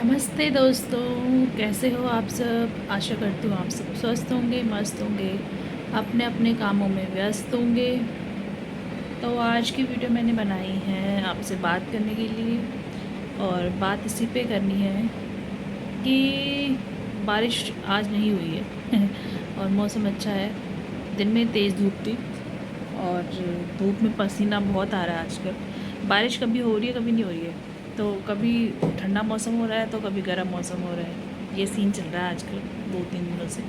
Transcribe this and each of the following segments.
नमस्ते दोस्तों, कैसे हो आप सब। आशा करती हूँ आप सब स्वस्थ होंगे, मस्त होंगे, अपने अपने कामों में व्यस्त होंगे। तो आज की वीडियो मैंने बनाई है आपसे बात करने के लिए, और बात इसी पे करनी है कि बारिश आज नहीं हुई है और मौसम अच्छा है। दिन में तेज़ धूप थी और धूप में पसीना बहुत आ रहा है आजकल। बारिश कभी हो रही है कभी नहीं हो रही है, तो कभी ठंडा मौसम हो रहा है तो कभी गर्म मौसम हो रहा है। ये सीन चल रहा है आजकल 2-3 दिनों से।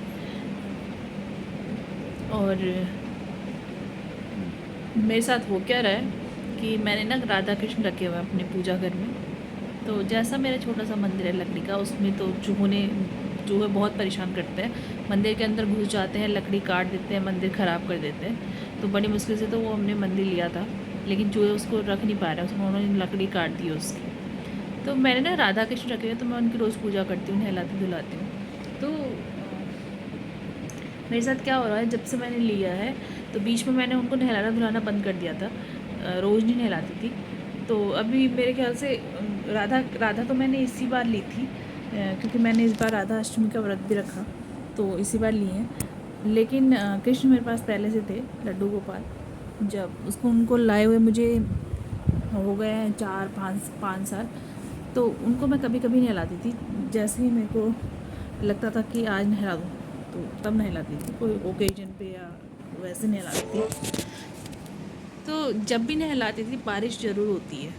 और मेरे साथ हो क्या रहा है कि मैंने ना राधा कृष्ण रखे हुए हैं अपने पूजा घर में। तो जैसा मेरा छोटा सा मंदिर है लकड़ी का, उसमें तो चूहे बहुत परेशान करते हैं। मंदिर के अंदर घुस जाते हैं, लकड़ी काट देते हैं, मंदिर ख़राब कर देते हैं। तो बड़ी मुश्किल से तो वो हमने मंदिर लिया था, लेकिन चूहे उसको रख नहीं पा रहे, उसमें उन्होंने लकड़ी काट दी उसकी। तो मैंने ना राधा कृष्ण रखे हुए, तो मैं उनकी रोज़ पूजा करती हूँ, नहलाती धुलाती हूँ। तो मेरे साथ क्या हो रहा है, जब से मैंने लिया है तो बीच में मैंने उनको नहलाना धुलाना बंद कर दिया था। रोज़ नहीं नहलाती थी। तो अभी मेरे ख्याल से राधा राधा तो मैंने इसी बार ली थी, क्योंकि मैंने इस बार राधा अष्टमी का व्रत भी रखा, तो इसी बार लिए हैं। लेकिन कृष्ण मेरे पास पहले से थे, लड्डू गोपाल। जब उसको उनको लाए हुए मुझे हो गए हैं 4-5 साल। तो उनको मैं कभी कभी नहलाती थी, जैसे ही मेरे को लगता था कि आज नहला दूँ तो तब नहलाती थी, कोई ओकेजन पे या वैसे नहलाती थी। तो जब भी नहलाती थी बारिश ज़रूर होती है,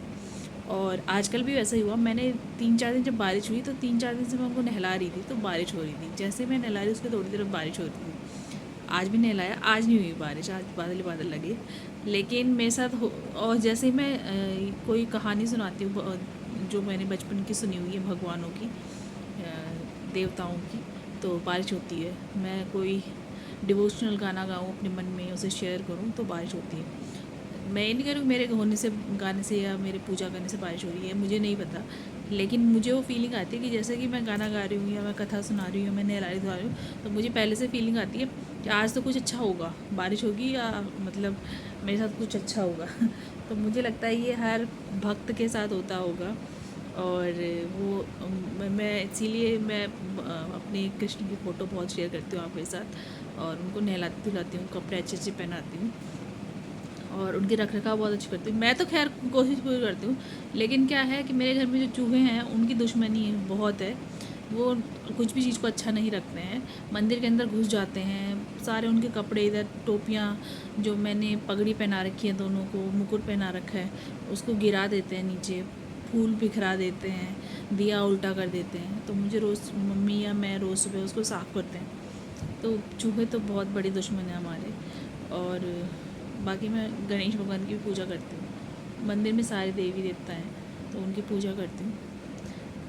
और आजकल भी वैसा ही हुआ। मैंने 3-4 दिन जब बारिश हुई तो 3-4 दिन से मैं उनको नहला रही थी तो बारिश हो रही थी। जैसे मैं नहला रही उसके थोड़ी देर बाद बारिश होती थी। आज भी नहलाया, आज नहीं हुई बारिश, आज बादल ही बादल लगे। लेकिन मेरे साथ हो, और जैसे ही मैं कोई कहानी सुनाती हूँ जो मैंने बचपन की सुनी हुई है, भगवानों की, देवताओं की, तो बारिश होती है। मैं कोई डिवोशनल गाना गाऊँ अपने मन में, उसे शेयर करूँ तो बारिश होती है। मैं ये नहीं कह रही हूँ मेरे होने से, गाने से या मेरे पूजा करने से बारिश हो रही है, मुझे नहीं पता। लेकिन मुझे वो फीलिंग आती है कि जैसे कि मैं गाना गा रही हूँ या मैं कथा सुना रही हूँ, मैं नहला रही धुला रही हूँ, तो मुझे पहले से फीलिंग आती है कि आज तो कुछ अच्छा होगा, बारिश होगी या मतलब मेरे साथ कुछ अच्छा होगा तो मुझे लगता है ये हर भक्त के साथ होता होगा। और वो मैं इसीलिए मैं अपने कृष्ण की फ़ोटो बहुत शेयर करती हूँ आपके साथ, और उनको नहलाती धुलाती हूँ, कपड़े अच्छे अच्छे पहनाती हूँ, और उनकी रख रखाव बहुत अच्छी करती हूँ। मैं तो खैर कोशिश पूरी करती हूँ, लेकिन क्या है कि मेरे घर में जो चूहे हैं उनकी दुश्मनी बहुत है। वो कुछ भी चीज़ को अच्छा नहीं रखते हैं, मंदिर के अंदर घुस जाते हैं, सारे उनके कपड़े, इधर टोपियाँ जो मैंने पगड़ी पहना रखी है, दोनों को मुकुट पहना रखा है, उसको गिरा देते हैं नीचे, फूल बिखरा देते हैं, दिया उल्टा कर देते हैं। तो मुझे रोज़ मम्मी या मैं रोज़ सुबह उसको साफ़ करते हैं। तो चूहे तो बहुत बड़ी दुश्मन है हमारे। और बाकी मैं गणेश भगवान की भी पूजा करती हूँ। मंदिर में सारे देवी देवता हैं तो उनकी पूजा करती हूँ।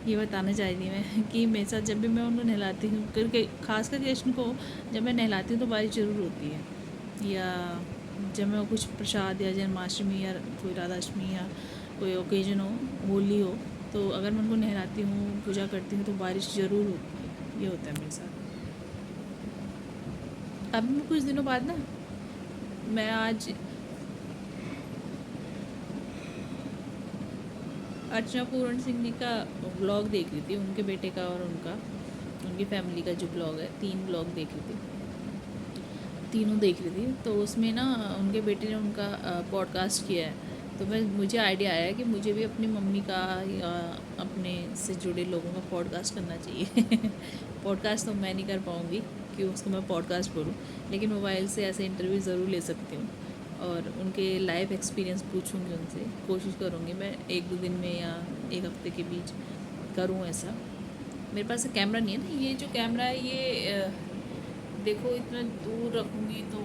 ये बताना चाह रही मैं कि मेरे साथ जब भी मैं उनको नहलाती हूँ, करके खासकर कृष्ण को जब मैं नहलाती हूँ तो बारिश ज़रूर होती है। या जब मैं कुछ प्रसाद या जन्माष्टमी या कोई राधाष्टमी या कोई ओकेजन हो, होली हो, तो अगर मैं उनको नहलाती हूँ, पूजा करती हूँ, तो बारिश ज़रूर होती है। ये होता है मेरे साथ। अभी मैं कुछ दिनों बाद ना, मैं आज अर्चना पूर्ण सिंह जी का ब्लॉग देख रही थी, उनके बेटे का और उनकी फैमिली का जो ब्लॉग है, 3 ब्लॉग देख रही थी, तीनों देख रही थी। तो उसमें ना उनके बेटे ने उनका पॉडकास्ट किया है। तो मुझे आइडिया आया कि मुझे भी अपनी मम्मी का या अपने से जुड़े लोगों का पॉडकास्ट करना चाहिए पॉडकास्ट तो मैं नहीं कर पाऊँगी कि उसको मैं पॉडकास्ट बोलूँ, लेकिन मोबाइल से ऐसे इंटरव्यू ज़रूर ले सकती हूँ, और उनके लाइफ एक्सपीरियंस पूछूंगी उनसे। कोशिश करूँगी मैं 1-2 दिन में या 1 हफ्ते के बीच करूँ ऐसा। मेरे पास कैमरा नहीं है ना, ये जो कैमरा है ये देखो इतना दूर रखूँगी तो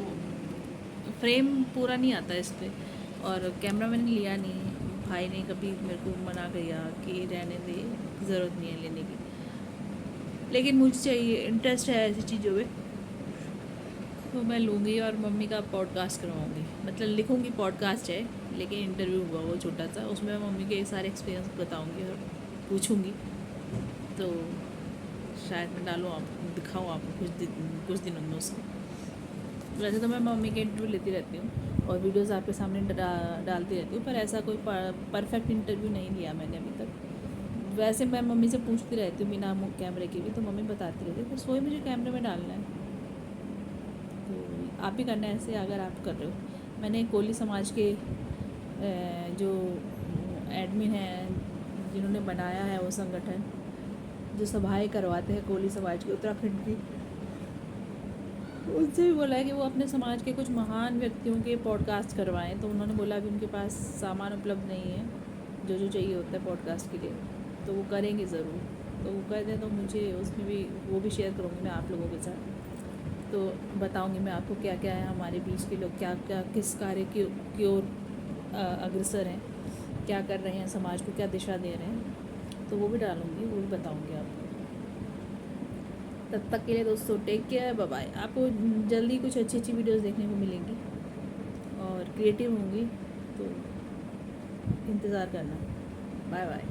फ्रेम पूरा नहीं आता इस पर, और कैमरा मैंने लिया नहीं। भाई ने कभी मेरे को मना किया कि रहने दे, ज़रूरत नहीं है लेने की, लेकिन मुझे चाहिए, इंटरेस्ट है ऐसी चीज़ों में, तो मैं लूँगी और मम्मी का पॉडकास्ट करवाऊँगी। मतलब लिखूँगी पॉडकास्ट है, लेकिन इंटरव्यू हुआ वो छोटा सा, उसमें मैं मम्मी के सारे एक्सपीरियंस बताऊँगी और पूछूँगी। तो शायद मैं डालूँ, आप दिखाऊँ आपको कुछ दिनों में उसको। वैसे तो मैं मम्मी के इंटरव्यू लेती रहती हूँ और वीडियोस आपके सामने डालती रहती हूँ, पर ऐसा कोई परफेक्ट इंटरव्यू नहीं लिया मैंने अभी तक। वैसे मैं मम्मी से पूछती रहती हूँ बिना कैमरे के भी, तो मम्मी बताती रहती है, तो सोई मुझे कैमरे में डालना है। तो आप भी करना है ऐसे अगर आप कर रहे हो। मैंने कोली समाज के जो एडमिन हैं जिन्होंने बनाया है वो संगठन, जो सभाएं करवाते हैं कोली समाज की उत्तराखंड की, उनसे भी बोला है कि वो अपने समाज के कुछ महान व्यक्तियों के पॉडकास्ट करवाएं। तो उन्होंने बोला अभी उनके पास सामान उपलब्ध नहीं है जो जो चाहिए होता है पॉडकास्ट के लिए, तो वो करेंगे ज़रूर। तो वो कर दें तो मुझे उसमें भी वो भी शेयर करूँगी मैं आप लोगों के साथ। तो बताऊँगी मैं आपको क्या क्या है, हमारे बीच के लोग क्या क्या किस कार्य की ओर अग्रसर हैं, क्या कर रहे हैं, समाज को क्या दिशा दे रहे हैं, तो वो भी डालूँगी, वो भी बताऊँगी आपको। तब तक के लिए दोस्तों टेक केयर, बाय बाय। आपको जल्दी कुछ अच्छी अच्छी वीडियोस देखने को मिलेंगी और क्रिएटिव होंगी, तो इंतज़ार करना। Bye bye.